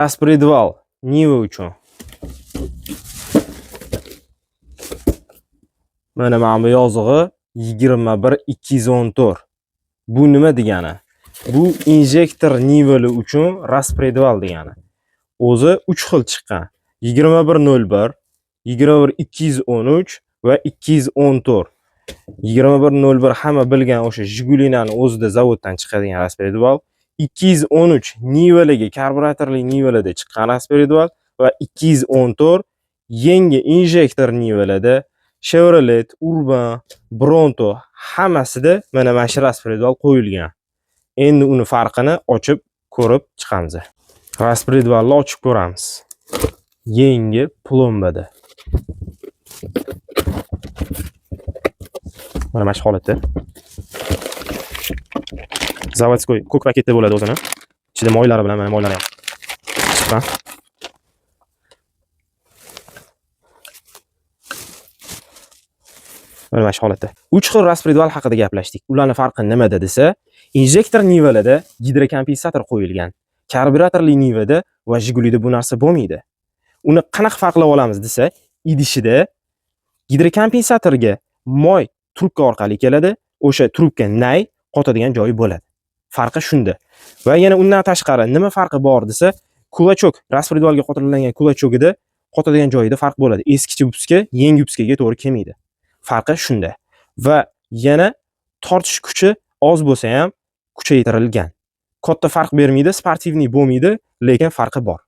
Raspredval Niva uchun. Mana bu yozig'i 21214. Bu nima degani? Bu injektor niveli uchun Raspredval degani. O'zi 3 xil chiqqan. 2101, 21213 va 214. 2101 hamma bilgan o'sha Jigulinani o'zida zavoddan chiqadigan Raspredval. 213 niveliga, karburatorli nivelida chiqqan Raspredval va 214 yangi injektor nivelida Chevrolet, Urban, Bronto hammasida mana shu Raspredval qo'yilgan. Endi uni farqini ochib ko'rib chiqamiz. Raspredvalni ochib ko'ramiz. Yangi plombada. Mana shu holatda. Zavodskoy ko'k paketda bo'ladi o'zini. Ichida moylari bilan, mana moylari ham chiqqan. Mana shu holatda. 3 xil Raspredval haqida gaplashdik. Ularning farqi nimada desa, injektor nivelida gidrokompensator qo'yilgan. Karburatorli nivada va Jigulida bu narsa bo'lmaydi. Uni qanaqa farqlab olamiz desa, idishida gidrokompensatorga moy trubka orqali keladi. O'sha trubka nay qotadigan joyi bo'ladi. Farqi shunda. Va yana undan tashqari nima farqi bor desa, kulachok, Raspredvalga qotirilgan kulachogida qotadigan joyida farq bo'ladi. Eski chipska yangi chipskaga to'g'ri kelmaydi. Farqi shunda. Va yana tortish kuchi oz bo'lsa ham kuchaytirilgan. Katta farq bermaydi, sportivniy bo'lmaydi, lekin farqi bor.